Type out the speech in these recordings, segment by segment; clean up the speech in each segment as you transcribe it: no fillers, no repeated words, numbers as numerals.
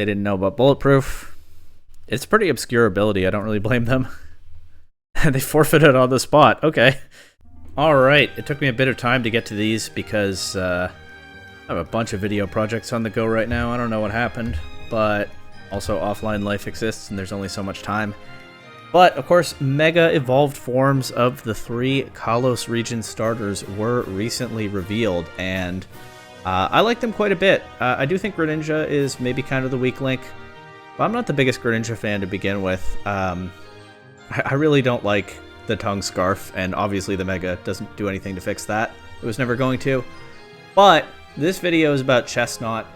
They didn't know about Bulletproof. It's a pretty obscure ability. I don't really blame them. They forfeited on the spot. Okay. Alright, it took me a bit of time to get to these because I have a bunch of video projects on the go right now. I don't know what happened, but also offline life exists and there's only so much time. But, of course, Mega Evolved forms of the 3 Kalos region starters were recently revealed, and I like them quite a bit. I do think Greninja is maybe kind of the weak link, but I'm not the biggest Greninja fan to begin with. I really don't like the tongue scarf, and obviously the Mega doesn't do anything to fix that. It was never going to. But this video is about Chesnaught.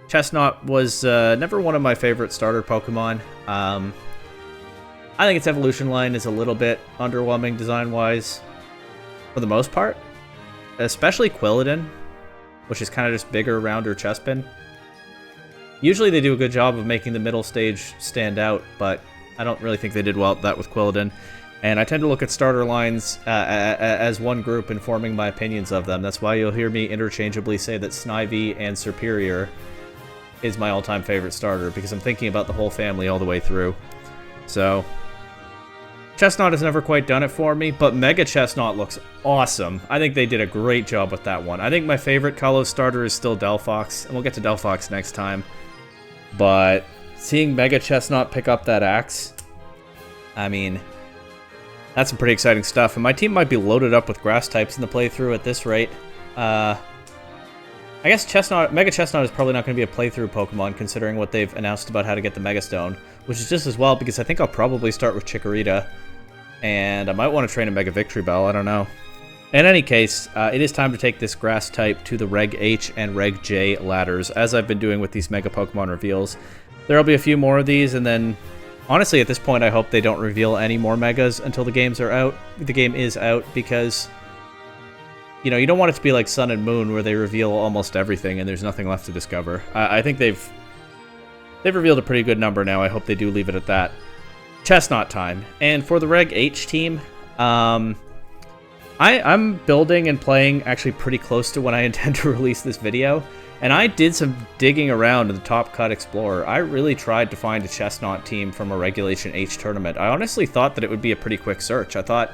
Chesnaught was never one of my favorite starter Pokemon. I think its evolution line is a little bit underwhelming design-wise, for the most part. Especially Quilladin, which is kind of just bigger, rounder Chespin. Usually they do a good job of making the middle stage stand out, but I don't really think they did well at that with Quilladin. And I tend to look at starter lines as one group and forming my opinions of them. That's why you'll hear me interchangeably say that Snivy and Superior is my all-time favorite starter, because I'm thinking about the whole family all the way through. So Chesnaught has never quite done it for me, but Mega Chesnaught looks awesome. I think they did a great job with that one. I think my favorite Kalos starter is still Delphox, and we'll get to Delphox next time. But seeing Mega Chesnaught pick up that axe, I mean, that's some pretty exciting stuff. And my team might be loaded up with grass types in the playthrough at this rate. I guess Mega Chesnaught is probably not going to be a playthrough Pokemon, considering what they've announced about how to get the Mega Stone, which is just as well, because I think I'll probably start with Chikorita, and I might want to train a Mega Victreebel, I don't know. In any case, it is time to take this grass type to the Reg H and Reg J ladders, as I've been doing with these Mega Pokemon reveals. There'll be a few more of these, and then, honestly, at this point, I hope they don't reveal any more Megas until the games are out. The game is out, because you know, you don't want it to be like Sun and Moon, where they reveal almost everything and there's nothing left to discover. I think they've revealed a pretty good number now. I hope they do leave it at that. Chesnaught time. And for the Reg H team, I'm building and playing actually pretty close to when I intend to release this video. And I did some digging around in the Top Cut Explorer. I really tried to find a Chesnaught team from a Regulation H tournament. I honestly thought that it would be a pretty quick search. I thought,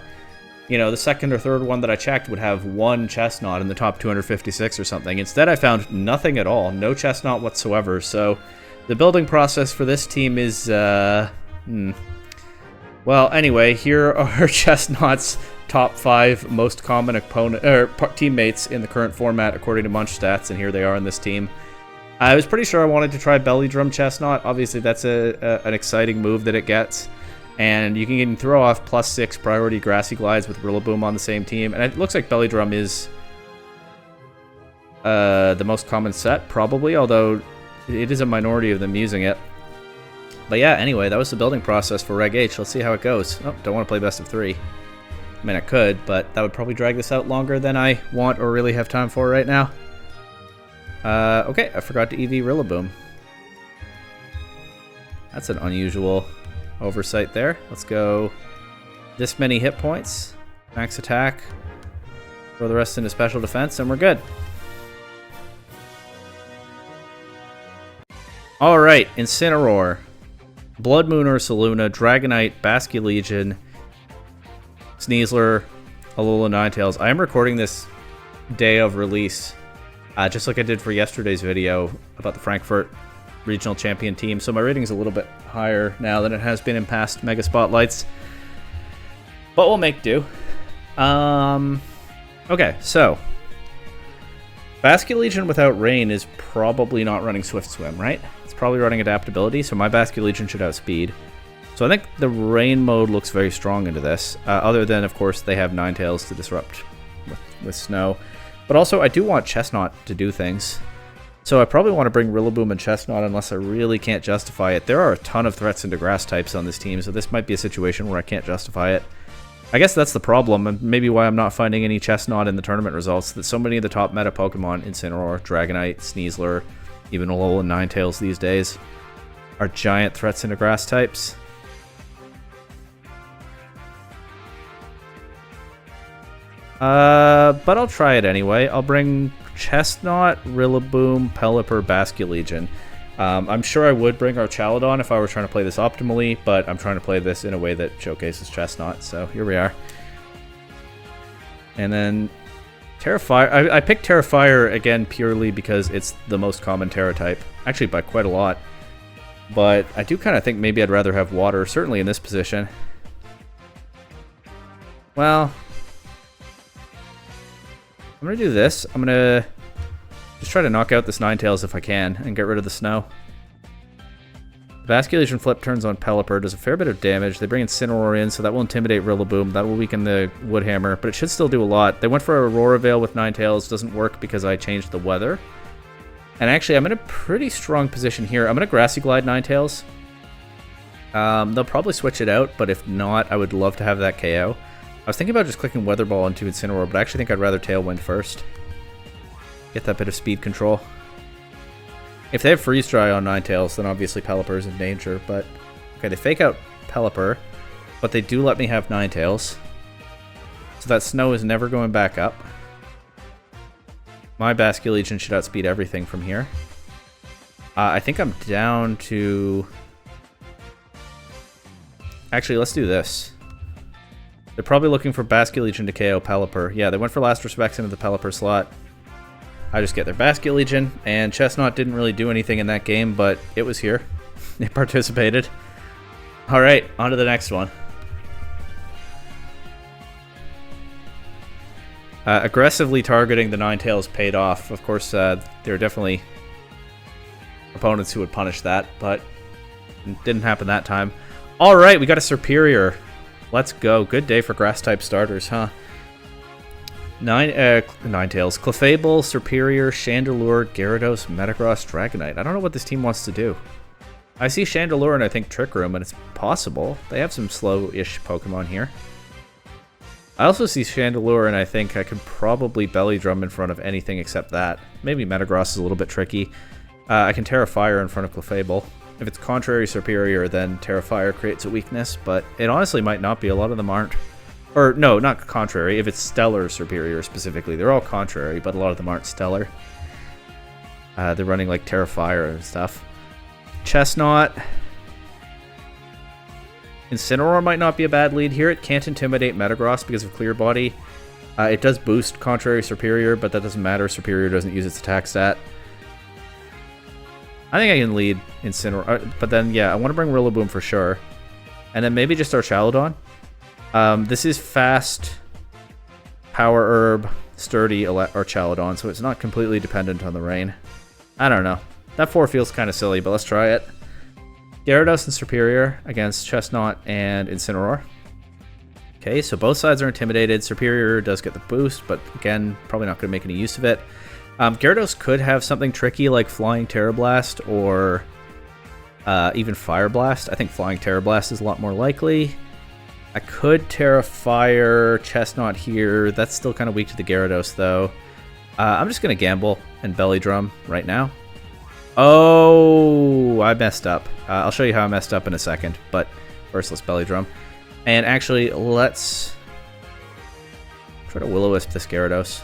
you know, the second or third one that I checked would have one Chesnaught in the top 256 or something. Instead, I found nothing at all. No Chesnaught whatsoever. So the building process for this team is, Well, anyway, here are Chesnaught's top 5 most common teammates in the current format, according to Munch Stats, and here they are in this team. I was pretty sure I wanted to try Belly Drum Chesnaught. Obviously, that's an exciting move that it gets. And you can throw off +6 priority Grassy Glides with Rillaboom on the same team. And it looks like Belly Drum is the most common set, probably, although it is a minority of them using it. But yeah, anyway, that was the building process for Reg H. Let's see how it goes. Oh, don't want to play best of 3. I mean, I could, but that would probably drag this out longer than I want or really have time for right now. Okay, I forgot to EV Rillaboom. That's an unusual oversight there. Let's go this many hit points, max attack, throw the rest into special defense, and we're good. Alright, Incineroar, Blood Moon Ursaluna, Dragonite, Basculegion, Sneasler, Alola Ninetales. I am recording this day of release, just like I did for yesterday's video about the Frankfurt regional champion team, so my rating is a little bit higher now than it has been in past Mega Spotlights, but we'll make do. Okay, so Basculegion without Rain is probably not running Swift Swim, right? It's probably running Adaptability, so my Basculegion should outspeed. So I think the Rain mode looks very strong into this, other than, of course, they have Ninetales to disrupt with Snow. But also, I do want Chesnaught to do things. So I probably want to bring Rillaboom and Chesnaught unless I really can't justify it. There are a ton of threats into grass types on this team, so this might be a situation where I can't justify it. I guess that's the problem, and maybe why I'm not finding any Chesnaught in the tournament results, that so many of the top meta Pokemon, Incineroar, Dragonite, Sneasler, even Alola Ninetales these days, are giant threats into grass types. But I'll try it anyway. I'll bring Chesnaught, Rillaboom, Pelipper, Basculegion. I'm sure I would bring our Chaladon if I were trying to play this optimally, but I'm trying to play this in a way that showcases Chesnaught, so here we are. And then Terrifier. I picked Terrifier again purely because it's the most common Terra type, actually by quite a lot. But I do kind of think maybe I'd rather have water, certainly in this position. Well, I'm going to do this. I'm going to just try to knock out this Ninetales if I can and get rid of the snow. Vasculation Flip turns on Pelipper, does a fair bit of damage. They bring Incineroar in, so that will intimidate Rillaboom. That will weaken the Woodhammer, but it should still do a lot. They went for Aurora Veil with Ninetales. Doesn't work because I changed the weather. And actually, I'm in a pretty strong position here. I'm going to Grassy Glide Ninetales. They'll probably switch it out, but if not, I would love to have that KO. I was thinking about just clicking Weather Ball into Incineroar, but I actually think I'd rather Tailwind first. Get that bit of speed control. If they have Freeze Dry on Ninetales, then obviously Pelipper is in danger, but... Okay, they fake out Pelipper, but they do let me have Ninetales. So that snow is never going back up. My Basculegion should outspeed everything from here. I think I'm down to... Actually, let's do this. They're probably looking for Basculegion to KO Pelipper. Yeah, they went for Last Respects into the Pelipper slot. I just get their Basculegion, and Chesnaught didn't really do anything in that game, but it was here. It participated. Alright, on to the next one. Aggressively targeting the Ninetales paid off. Of course, there are definitely opponents who would punish that, but it didn't happen that time. Alright, we got a Serperior. Let's go. Good day for Grass-type starters, huh? Ninetales, Clefable, Serperior, Chandelure, Gyarados, Metagross, Dragonite. I don't know what this team wants to do. I see Chandelure and I think Trick Room, and it's possible. They have some slow-ish Pokemon here. I also see Chandelure and I think I could probably Belly Drum in front of anything except that. Maybe Metagross is a little bit tricky. I can Terra Fire in front of Clefable. If it's Contrary Serperior, then Terra Fire creates a weakness, but it honestly might not be. A lot of them aren't. Or, no, not Contrary. If it's Stellar Serperior specifically. They're all Contrary, but a lot of them aren't Stellar. They're running like Terra Fire and stuff. Chesnaught. Incineroar might not be a bad lead here. It can't intimidate Metagross because of Clear Body. It does boost Contrary Serperior, but that doesn't matter. Serperior doesn't use its attack stat. I think I can lead Incineroar, but then, yeah, I want to bring Rillaboom for sure. And then maybe just our Chaladon. This is fast, Power Herb, Sturdy, or Chaladon, so it's not completely dependent on the rain. I don't know. That 4 feels kind of silly, but let's try it. Gyarados and Serperior against Chesnaught and Incineroar. Okay, so both sides are intimidated. Serperior does get the boost, but again, probably not going to make any use of it. Gyarados could have something tricky like Flying Terra Blast or even Fire Blast. I think Flying Terra Blast is a lot more likely. I could Terra Fire Chesnaught here. That's still kind of weak to the Gyarados, though. I'm just going to gamble and Belly Drum right now. Oh, I messed up. I'll show you how I messed up in a second, but first let's Belly Drum. And actually, let's try to Will-O-Wisp this Gyarados.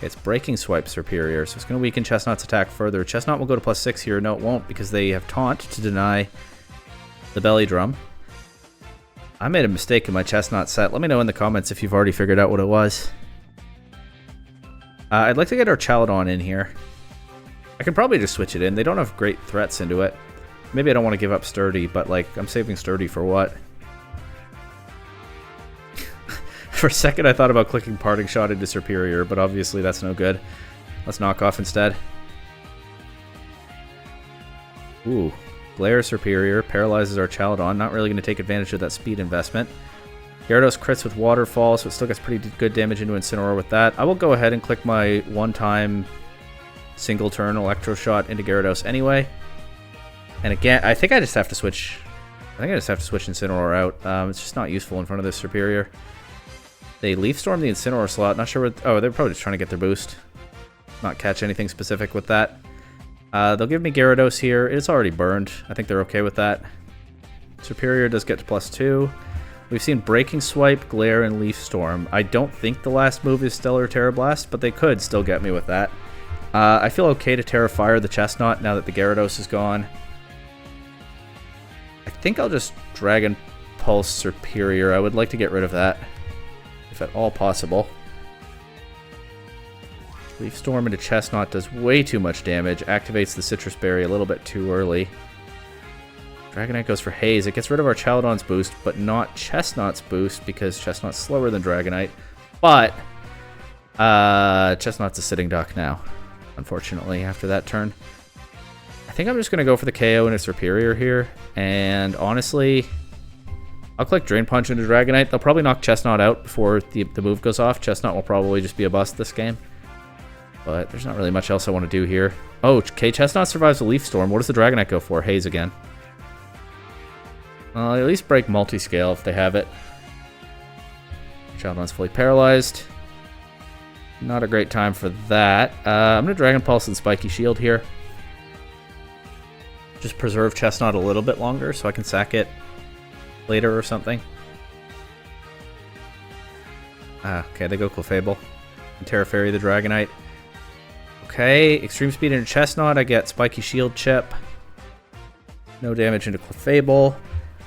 It's Breaking Swipe Serperior, so it's going to weaken Chesnaught's attack further. Chesnaught will go to +6 here. No, it won't, because they have Taunt to deny the Belly Drum. I made a mistake in my Chesnaught set. Let me know in the comments if you've already figured out what it was. I'd like to get our Chaladon in here. I could probably just switch it in. They don't have great threats into it. Maybe I don't want to give up Sturdy, but like, I'm saving Sturdy for what? For a second, I thought about clicking Parting Shot into Serperior, but obviously that's no good. Let's knock off instead. Ooh. Glare Serperior paralyzes our Chaladon. Not really going to take advantage of that speed investment. Gyarados crits with Waterfall, so it still gets pretty good damage into Incineroar with that. I will go ahead and click my one-time single turn Electro Shot into Gyarados anyway. And again, I think I just have to switch. I think I just have to switch Incineroar out. It's just not useful in front of this Serperior. They Leaf Storm the Incineroar slot. Not sure what. Oh, they're probably just trying to get their boost. Not catch anything specific with that. They'll give me Gyarados here. It's already burned. I think they're okay with that. Serperior does get to +2. We've seen Breaking Swipe, Glare, and Leaf Storm. I don't think the last move is Stellar Terra Blast, but they could still get me with that. I feel okay to Terra Fire the Chesnaught now that the Gyarados is gone. I think I'll just Dragon Pulse Superior. I would like to get rid of that, if at all possible. Leaf Storm into Chesnaught does way too much damage. Activates the Citrus Berry a little bit too early. Dragonite goes for Haze. It gets rid of our Chaladon's boost, but not Chesnaught's boost, because Chesnaught's slower than Dragonite. But Chesnaught's a sitting duck now, unfortunately, after that turn. I think I'm just going to go for the KO and a Superior here. And honestly, I'll click Drain Punch into Dragonite. They'll probably knock Chesnaught out before the move goes off. Chesnaught will probably just be a bust this game. But there's not really much else I want to do here. Oh, okay, Chesnaught survives a Leaf Storm. What does the Dragonite go for? Haze again. At least break Multiscale if they have it. Chaladon's fully paralyzed. Not a great time for that. I'm going to Dragon Pulse and Spiky Shield here. Just preserve Chesnaught a little bit longer so I can sack it later or something. Okay, they go Clefable. And Terra Fairy the Dragonite. Okay, Extreme Speed into Chesnaught. I get Spiky Shield Chip. No damage into Clefable.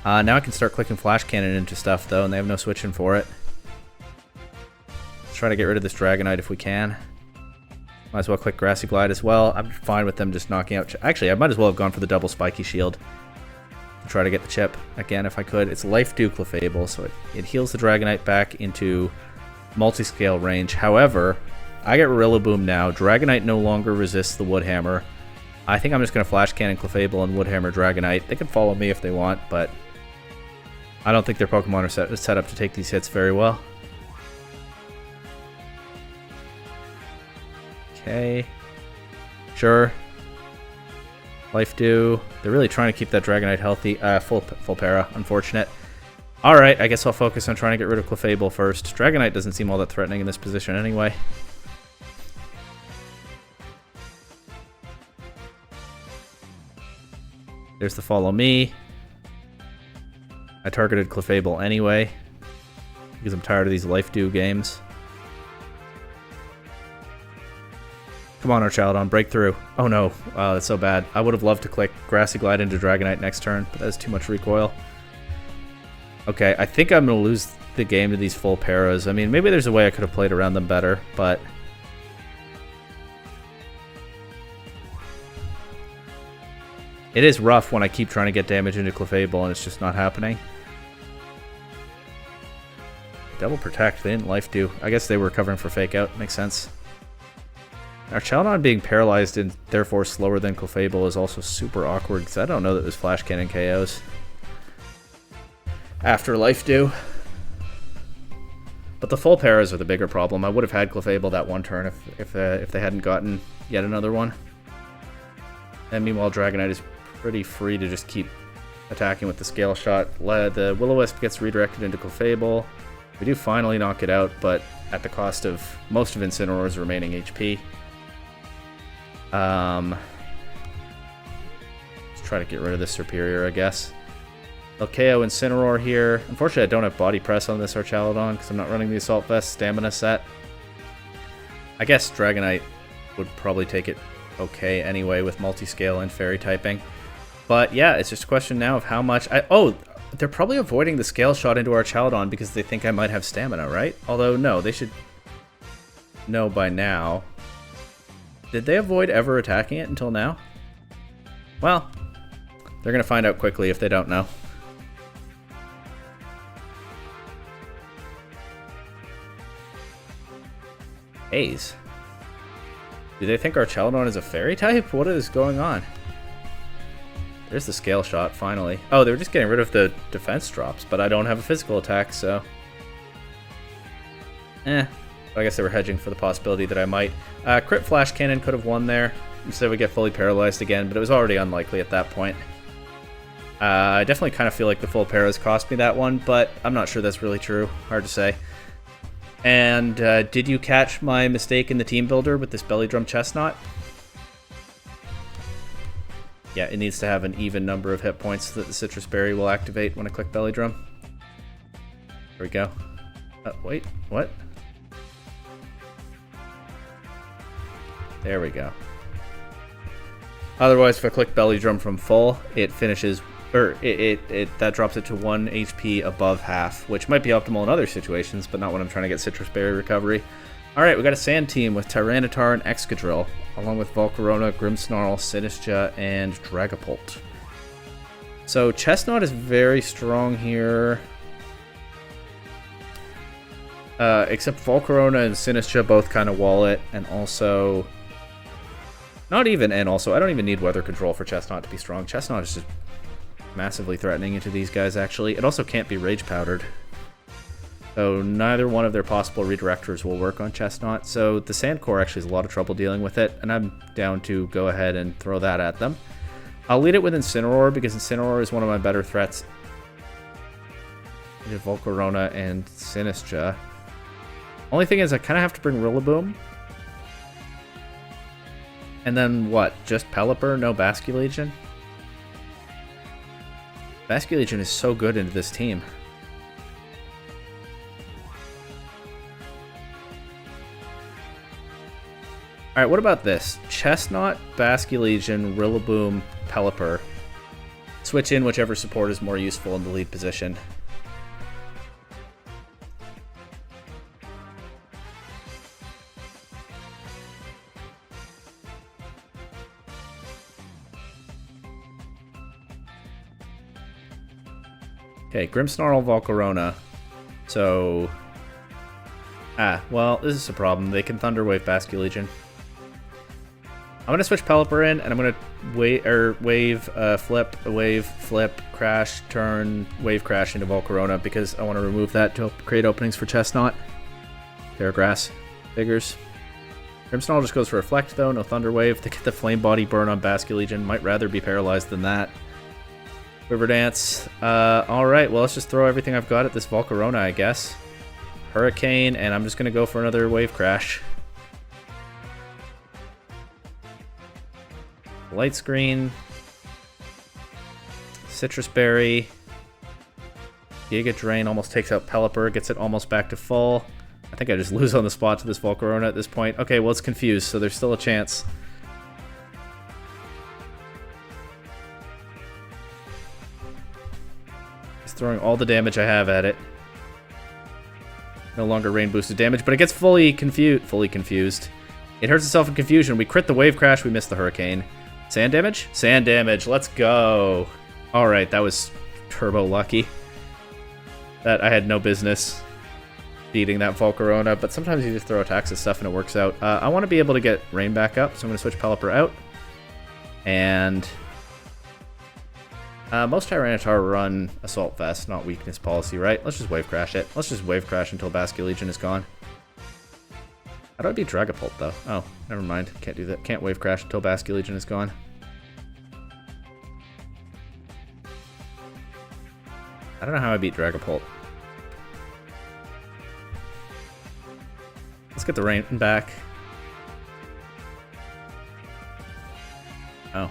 Now I can start clicking Flash Cannon into stuff, though, and they have no switching for it. Let's try to get rid of this Dragonite if we can. Might as well click Grassy Glide as well. I'm fine with them just knocking out... Actually, I might as well have gone for the double Spiky Shield. To try to get the chip again if I could. It's Life Dew Clefable, so it heals the Dragonite back into multi-scale range. However, I get Rillaboom now. Dragonite no longer resists the Wood Hammer. I think I'm just going to Flash Cannon Clefable and Wood Hammer Dragonite. They can follow me if they want, but I don't think their Pokemon are set up to take these hits very well. Okay. Sure. Life Dew. They're really trying to keep that Dragonite healthy. Full para. Unfortunate. Alright, I guess I'll focus on trying to get rid of Clefable first. Dragonite doesn't seem all that threatening in this position anyway. There's the Follow Me. I targeted Clefable anyway, because I'm tired of these Life Dew games. Come on, Chaladon, break through. Oh no, wow, that's so bad. I would have loved to click Grassy Glide into Dragonite next turn, but that's too much recoil. Okay, I think I'm going to lose the game to these full paras. I mean, maybe there's a way I could have played around them better, but... It is rough when I keep trying to get damage into Clefable and it's just not happening. Double Protect, they didn't Life Dew. I guess they were covering for Fake Out, makes sense. Our Chaladon being paralyzed and therefore slower than Clefable is also super awkward because I don't know that there's Flash Cannon KOs after Life Dew. But the full paras are the bigger problem. I would have had Clefable that one turn if they hadn't gotten yet another one. And meanwhile, Dragonite is pretty free to just keep attacking with the Scale Shot. The Will-O-Wisp gets redirected into Clefable. We do finally knock it out, but at the cost of most of Incineroar's remaining HP. Let's try to get rid of this Superior, I guess. I'll KO Incineroar here. Unfortunately, I don't have Body Press on this Archaladon because I'm not running the Assault Vest Stamina set. I guess Dragonite would probably take it okay anyway with Multiscale and Fairy typing. But yeah, it's just a question now of how much... Oh, they're probably avoiding the Scale Shot into Archaladon because they think I might have Stamina, right? Although, no, they should know by now. Did they avoid ever attacking it until now? Well, they're going to find out quickly if they don't know. Haze. Do they think Archaladon is a Fairy type? What is going on? There's the Scale Shot, finally. Oh, they were just getting rid of the defense drops, but I don't have a physical attack, so... I guess they were hedging for the possibility that I might. Crit Flash Cannon could have won there. Instead we get fully paralyzed again, but it was already unlikely at that point. I definitely kind of feel like the full paras cost me that one, but I'm not sure that's really true. Hard to say. And did you catch my mistake in the team builder with this Belly Drum Chesnaught? Yeah, it needs to have an even number of hit points that the Citrus Berry will activate when I click Belly Drum. There we go. Wait, what? There we go. Otherwise, if I click Belly Drum from full, it finishes, or that drops it to 1 HP above half, which might be optimal in other situations, but not when I'm trying to get Citrus Berry recovery. Alright, we got a Sand team with Tyranitar and Excadrill, along with Volcarona, Grimmsnarl, Sinistcha, and Dragapult. So Chesnaught is very strong here. Except Volcarona and Sinistcha both kind of wall it, and also... I don't even need Weather Control for Chesnaught to be strong. Chesnaught is just massively threatening into these guys, actually. It also can't be Rage Powdered. So neither one of their possible redirectors will work on Chesnaught. So the Sand Core actually has a lot of trouble dealing with it, and I'm down to go ahead and throw that at them. I'll lead it with Incineroar, because Incineroar is one of my better threats. Into Volcarona and Sinistcha. Only thing is, I kind of have to bring Rillaboom. And then what? Just Pelipper? No Basculegion? Basculegion is so good into this team. Alright, what about this? Chesnaught, Basculegion, Rillaboom, Pelipper. Switch in whichever support is more useful in the lead position. Okay, Grimmsnarl, Volcarona. So... well, this is a problem. They can Thunder Wave Basculegion. I'm going to switch Pelipper in, and I'm going to wave, flip, crash, turn, wave crash into Volcarona, because I want to remove that to create openings for Chesnaught. Paragrass. Figures. Grimmsnarl just goes for Reflect, though. No Thunder Wave. To get the Flame Body burn on Basculegion. Might rather be paralyzed than that. River Dance. Alright, well, let's just throw everything I've got at this Volcarona, I guess. Hurricane, and I'm just going to go for another Wave Crash. Light Screen. Citrus Berry. Giga Drain almost takes out Pelipper, gets it almost back to full. I think I just lose on the spot to this Volcarona at this point. Okay, well, it's confused, so there's still a chance. Throwing all the damage I have at it. No longer rain boosted damage, but it gets fully confused. It hurts itself in confusion. We crit the Wave Crash, we miss the Hurricane. Sand damage? Sand damage, let's go. Alright, that was turbo lucky. That I had no business beating that Volcarona, but sometimes you just throw attacks and stuff and it works out. I want to be able to get rain back up, so I'm going to switch Pelipper out. And... most Tyranitar run Assault Vest, not Weakness Policy, right? Let's just Wave Crash it. Let's just Wave Crash until Basculegion is gone. How do I beat Dragapult, though? Oh, never mind. Can't do that. Can't Wave Crash until Basculegion is gone. I don't know how I beat Dragapult. Let's get the rain back. Oh.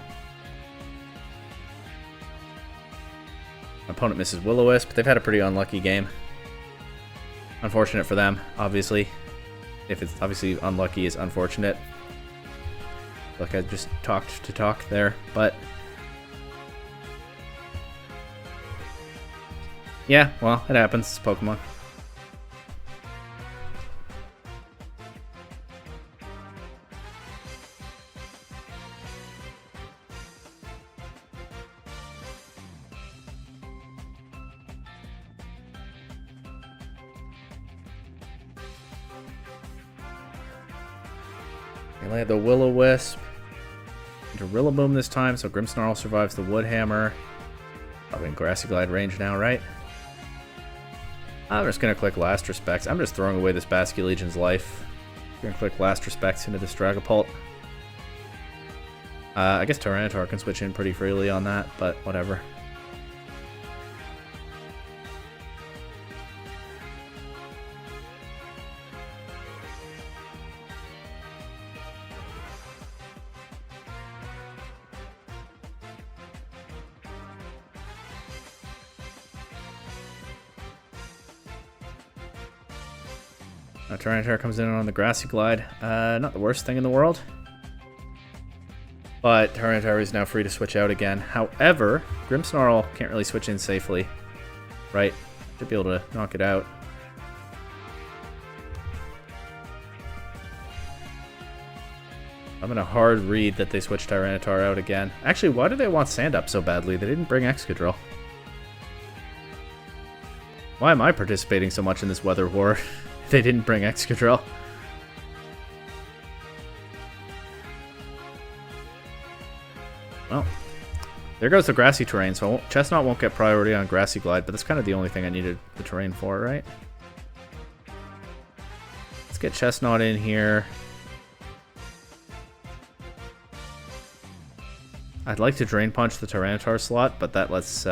My opponent misses Will-O-Wisp. They've had a pretty unlucky game. Unfortunate for them, obviously. If it's obviously unlucky is unfortunate. Like I just talked to talk there, but... yeah, well, it happens. It's Pokemon. I only had the Will-O-Wisp into Rillaboom this time, so Grimmsnarl survives the Woodhammer. Probably in Grassy Glide range now, right? I'm just going to click Last Respects. I'm just throwing away this Basculegion's life. I'm going to click Last Respects into this Dragapult. I guess Tyranitar can switch in pretty freely on that, but whatever. Tyranitar comes in on the Grassy Glide. Not the worst thing in the world. But Tyranitar is now free to switch out again. However, Grimmsnarl can't really switch in safely. Right? Should be able to knock it out. I'm in a hard read that they switched Tyranitar out again. Actually, why do they want Sand Up so badly? They didn't bring Excadrill. Why am I participating so much in this weather war? They didn't bring Excadrill. Well, there goes the grassy terrain, so Chesnaught won't get priority on Grassy Glide, but that's kind of the only thing I needed the terrain for, right? Let's get Chesnaught in here. I'd like to Drain Punch the Tyranitar slot, but that lets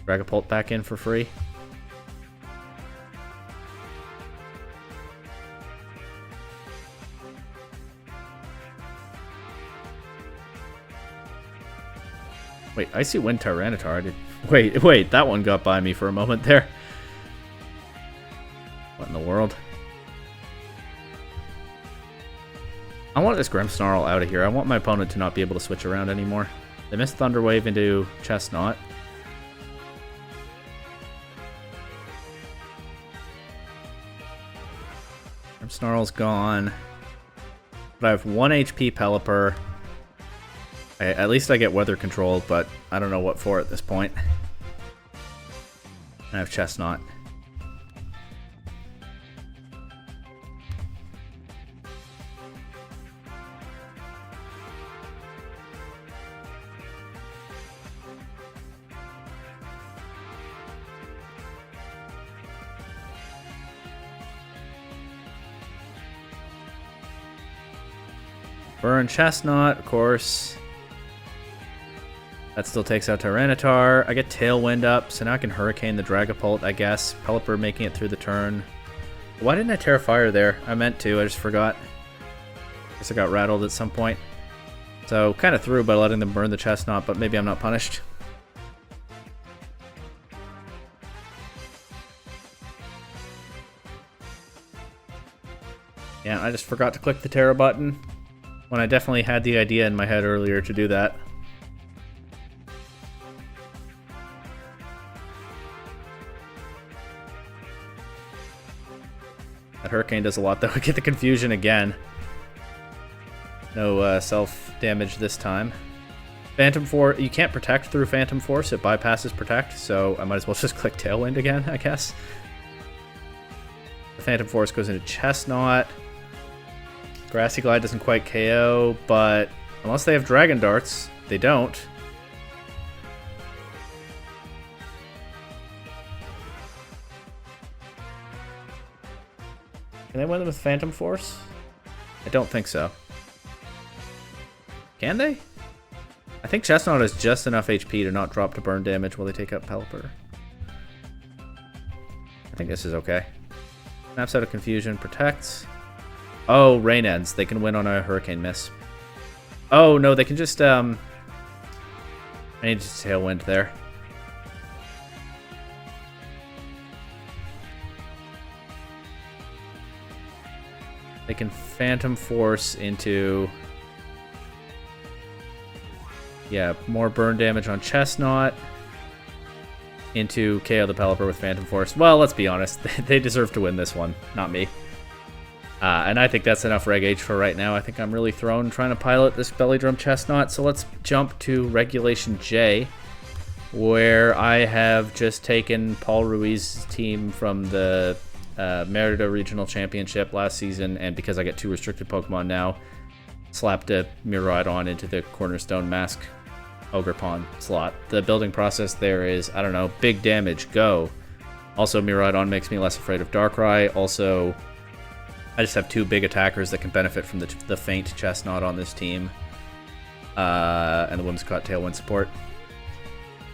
Dragapult back in for free. Wait, Icy Wind Tyranitar. Wait, that one got by me for a moment there. What in the world? I want this Grimmsnarl out of here. I want my opponent to not be able to switch around anymore. They missed Thunder Wave into Chesnaught. Grimmsnarl's gone. But I have 1 HP Pelipper. At least I get weather control, but I don't know what for at this point. I have Chesnaught. Burn Chesnaught, of course. That still takes out Tyranitar. I get Tailwind up, so now I can Hurricane the Dragapult, I guess. Pelipper making it through the turn. Why didn't I Terra Fire there? I meant to, I just forgot. Guess I got rattled at some point. So, kind of through by letting them burn the Chesnaught, but maybe I'm not punished. Yeah, I just forgot to click the Terra button, when I definitely had the idea in my head earlier to do that. That Hurricane does a lot, though. I get the confusion again. No self-damage this time. Phantom Force, you can't protect through Phantom Force. It bypasses protect, so I might as well just click Tailwind again, I guess. The Phantom Force goes into Chesnaught. Grassy Glide doesn't quite KO, but unless they have Dragon Darts, they don't. Can they win them with Phantom Force? I don't think so. Can they? I think Chesnaught has just enough HP to not drop to burn damage while they take out Pelipper. I think this is okay. Snaps out of Confusion, protects. Oh, Rain Ends. They can win on a Hurricane Miss. Oh, no, they can just, I need to Tailwind there. They can Phantom Force into... Yeah, more burn damage on Chesnaught. Into KO the Pelipper with Phantom Force. Well, let's be honest. They deserve to win this one, not me. And I think that's enough Reg H for right now. I think I'm really thrown trying to pilot this Belly Drum Chesnaught. So let's jump to Regulation J, where I have just taken Paul Ruiz's team from the Merida Regional Championship last season, and because I get 2 restricted Pokemon now, slapped a Miraidon into the Cornerstone Mask Ogerpon slot. The building process there is, I don't know, big damage, go. Also, Miraidon makes me less afraid of Darkrai. Also, I just have 2 big attackers that can benefit from the faint Chesnaught on this team. And the Whimsicott Tailwind support.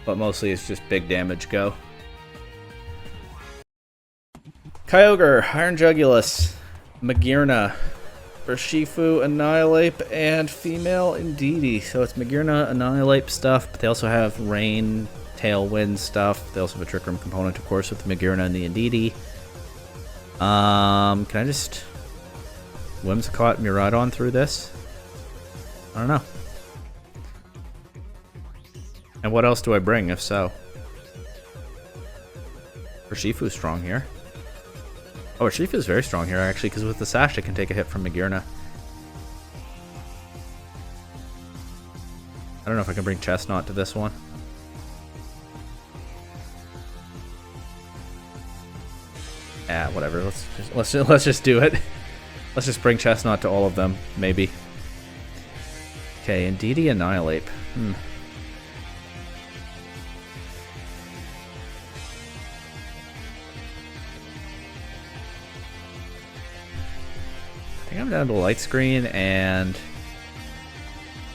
But mostly it's just big damage, go. Kyogre, Iron Jugulus, Magearna, Urshifu, Annihilate, and female Indeedee. So it's Magearna, Annihilate stuff, but they also have Rain, Tailwind stuff. They also have a Trick Room component, of course, with the Magearna and the Indeedee. Can I just Whimsicott Miraidon through this? I don't know. And what else do I bring, if so? Urshifu's strong here. Oh, Urshifu's very strong here, actually, because with the Sash, it can take a hit from Magirna. I don't know if I can bring Chesnaught to this one. Yeah, whatever. Let's just do it. Let's just bring Chesnaught to all of them, maybe. Okay, Indeedee Annihilate. I think I'm down to Light Screen and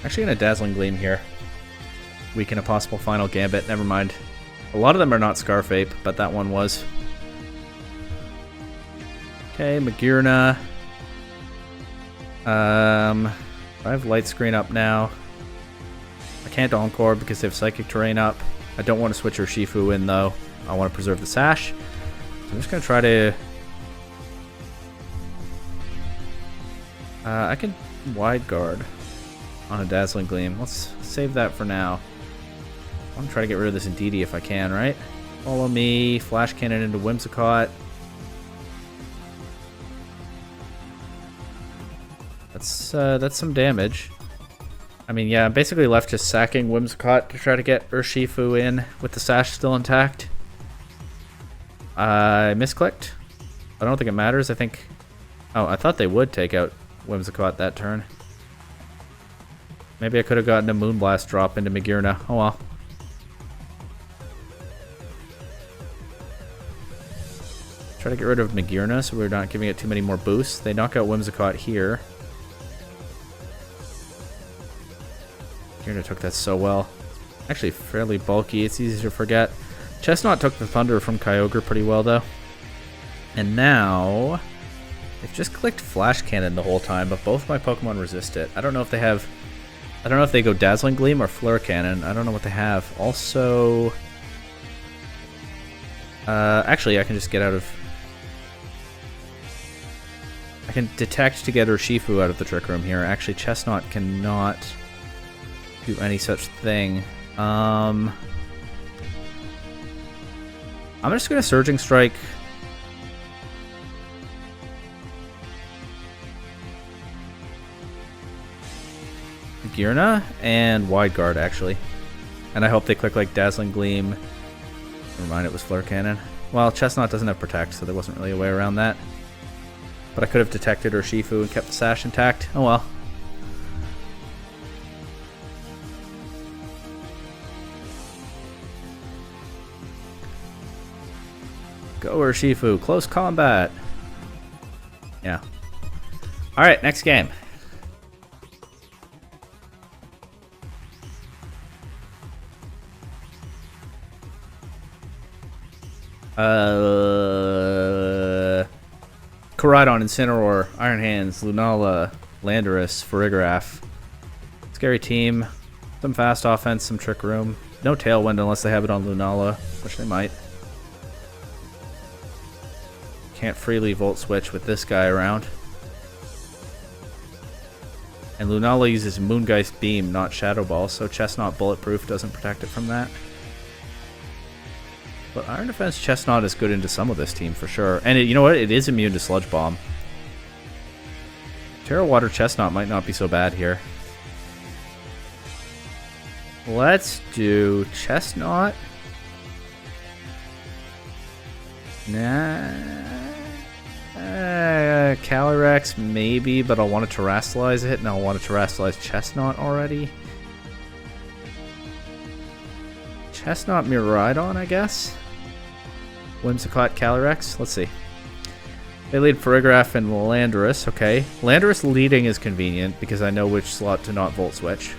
actually gonna Dazzling Gleam here. Weaken a possible final Gambit. Never mind. A lot of them are not Scarf Ape, but that one was. Okay, Magirna. I have Light Screen up now. I can't Encore because they have Psychic Terrain up. I don't want to switch Urshifu in though. I want to preserve the Sash. So I'm just gonna try to. I can Wide Guard on a Dazzling Gleam. Let's save that for now. I want to try to get rid of this Indeedee if I can, right? Follow me. Flash Cannon into Whimsicott. That's some damage. I mean, yeah, I'm basically left just sacking Whimsicott to try to get Urshifu in with the Sash still intact. I misclicked. I don't think it matters. I think... Oh, I thought they would take out Whimsicott that turn. Maybe I could have gotten a Moonblast drop into Magirna. Oh well. Try to get rid of Magirna so we're not giving it too many more boosts. They knock out Whimsicott here. Magirna took that so well. Actually fairly bulky, it's easy to forget. Chesnaught took the Thunder from Kyogre pretty well though. And now... They've just clicked Flash Cannon the whole time, but both my Pokemon resist it. I don't know if they have... I don't know if they go Dazzling Gleam or Flare Cannon. I don't know what they have. Also... actually, I can just get out of... I can Detect to get Urshifu out of the Trick Room here. Actually, Chesnaught cannot do any such thing. I'm just going to Surging Strike... Magirna and Wide Guard actually, and I hope they click like Dazzling Gleam. Never mind, it was Flare Cannon. Well, Chesnaught doesn't have Protect, so there wasn't really a way around that. But I could have detected Urshifu and kept the Sash intact. Oh well. Go Urshifu, close combat. Yeah. All right, next game. Koraidon, Incineroar, Iron Hands, Lunala, Landorus, Farigiraf. Scary team. Some fast offense, some Trick Room. No Tailwind unless they have it on Lunala, which they might. Can't freely Volt Switch with this guy around. And Lunala uses Moongeist Beam, not Shadow Ball, so Chesnaught Bulletproof doesn't protect it from that. But Iron Defense Chesnaught is good into some of this team for sure. And you know what? It is immune to Sludge Bomb. Terra Water Chesnaught might not be so bad here. Let's do Chesnaught. Nah. Calyrex maybe, but I'll want to Terrasilize it, and I'll want to Terrasilize Chesnaught already. Chesnaught Miraidon, I guess. Whimsicott, Calyrex. Let's see. They lead Farigiraf and Landorus. Okay. Landorus leading is convenient because I know which slot to not Volt Switch.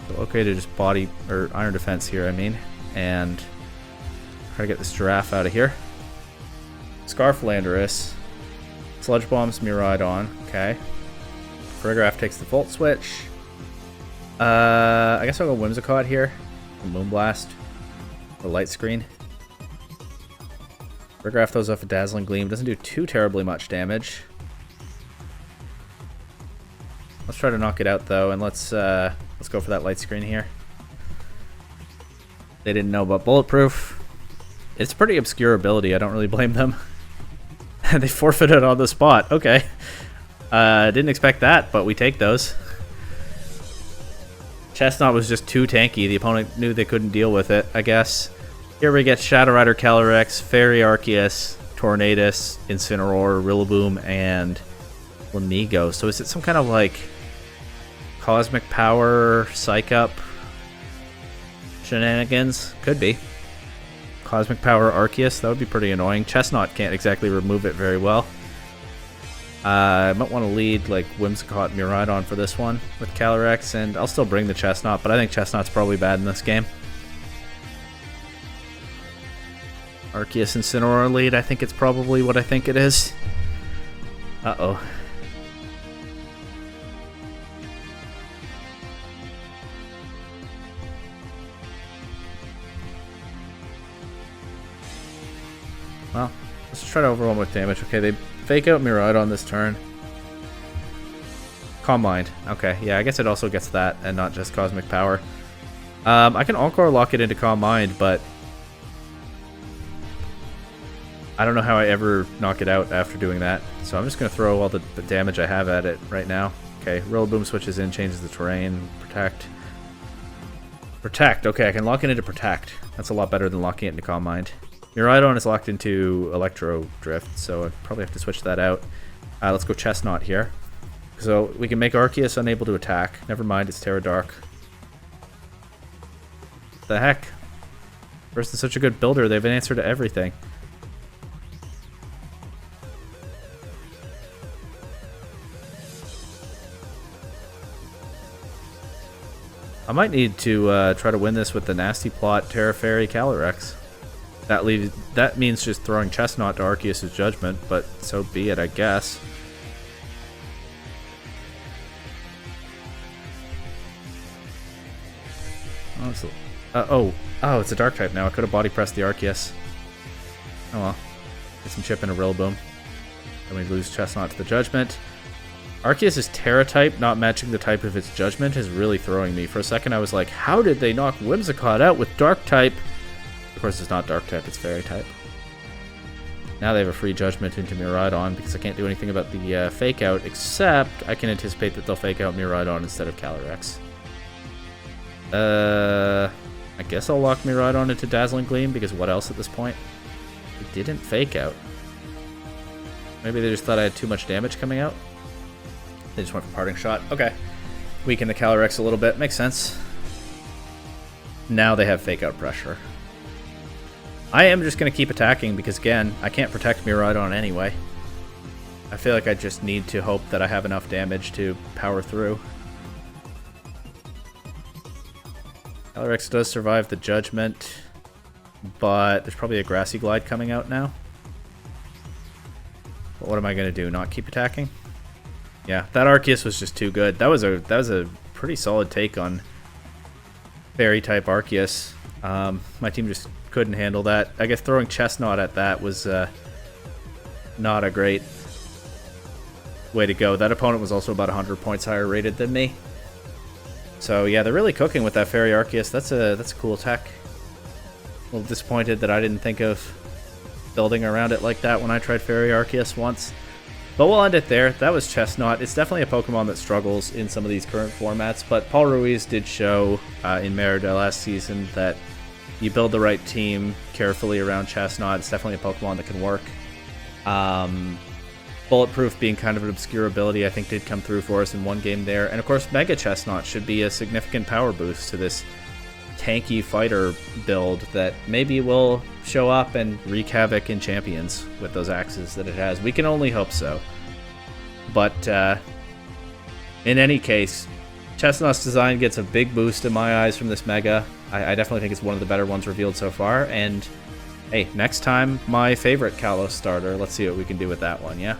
So okay to just body, or Iron Defense here, I mean. And try to get this Giraffe out of here. Scarf Landorus. Sludge Bombs Miraidon. Okay. Farigiraf takes the Volt Switch. I guess I'll go Whimsicott here. Moonblast. Or Light Screen. Farigiraf throws off a Dazzling Gleam. Doesn't do too terribly much damage. Let's try to knock it out though, and let's go for that light screen here. They didn't know about bulletproof. It's pretty obscure ability. I don't really blame them. They forfeited on the spot. Okay. Didn't expect that, but we take those. Chesnaught was just too tanky. The opponent knew they couldn't deal with it, I guess. Here we get Shadow Rider, Calyrex, Fairy Arceus, Tornadus, Incineroar, Rillaboom, and Lamigo. So is it some kind of like Cosmic Power, Psych Up shenanigans? Could be. Cosmic Power Arceus, that would be pretty annoying. Chesnaught can't exactly remove it very well. I might want to lead like Whimsicott and Miraidon for this one with Calyrex, and I'll still bring the Chesnaught, but I think Chestnaught's probably bad in this game. Arceus and Incineroar lead, I think it's probably what I think it is. Uh-oh. Well, let's try to overwhelm with damage. Okay, they fake out Miraidon this turn. Calm Mind. Okay, yeah, I guess it also gets that and not just Cosmic Power. I can Encore lock it into Calm Mind, but I don't know how I ever knock it out after doing that. So I'm just going to throw all the damage I have at it right now. Okay, Rillaboom switches in, changes the terrain. Protect. Protect. Okay, I can lock it into Protect. That's a lot better than locking it into Calm Mind. Miraidon is locked into Electro Drift, so I probably have to switch that out. Let's go Chesnaught here. So we can make Arceus unable to attack. Never mind, it's Terra Dark. What the heck? First is such a good builder, they have an answer to everything. I might need to try to win this with the Nasty Plot Terra Fairy Calyrex. That means just throwing Chesnaught to Arceus' Judgment, but so be it, I guess. Oh, it's a Dark type now. I could have body pressed the Arceus. Oh well. Get some chip into Rillaboom. Then we lose Chesnaught to the Judgment. Arceus' Terra type not matching the type of its Judgment is really throwing me. For a second I was like, how did they knock Whimsicott out with Dark type? Of course, it's not Dark type, it's Fairy type. Now they have a free Judgment into Miraidon because I can't do anything about the Fake Out, except I can anticipate that they'll Fake Out Miraidon instead of Calyrex. I guess I'll lock Miraidon into Dazzling Gleam because what else at this point? It didn't Fake Out. Maybe they just thought I had too much damage coming out? They just went for Parting Shot. Okay. Weaken the Calyrex a little bit. Makes sense. Now they have Fake Out pressure. I am just going to keep attacking because, again, I can't protect Miraidon anyway. I feel like I just need to hope that I have enough damage to power through. Calyrex does survive the Judgment, but there's probably a Grassy Glide coming out now. But what am I going to do? Not keep attacking? Yeah, that Arceus was just too good. That was a pretty solid take on Fairy-type Arceus. My team just couldn't handle that. I guess throwing Chesnaught at that was not a great way to go. That opponent was also about 100 points higher rated than me. So yeah, they're really cooking with that Fairy Arceus. That's a cool tech. A little disappointed that I didn't think of building around it like that when I tried Fairy Arceus once. But we'll end it there. That was Chesnaught. It's definitely a Pokemon that struggles in some of these current formats, but Paul Ruiz did show in Merida last season that you build the right team carefully around Chesnaught. It's definitely a Pokemon that can work. Bulletproof being kind of an obscure ability, I think did come through for us in one game there. And of course, Mega Chesnaught should be a significant power boost to this tanky fighter build that maybe will show up and wreak havoc in Champions with those axes that it has. We can only hope so. But in any case, Chesnaught's design gets a big boost in my eyes from this Mega. I definitely think it's one of the better ones revealed so far. And hey, next time, my favorite Kalos starter. Let's see what we can do with that one, yeah?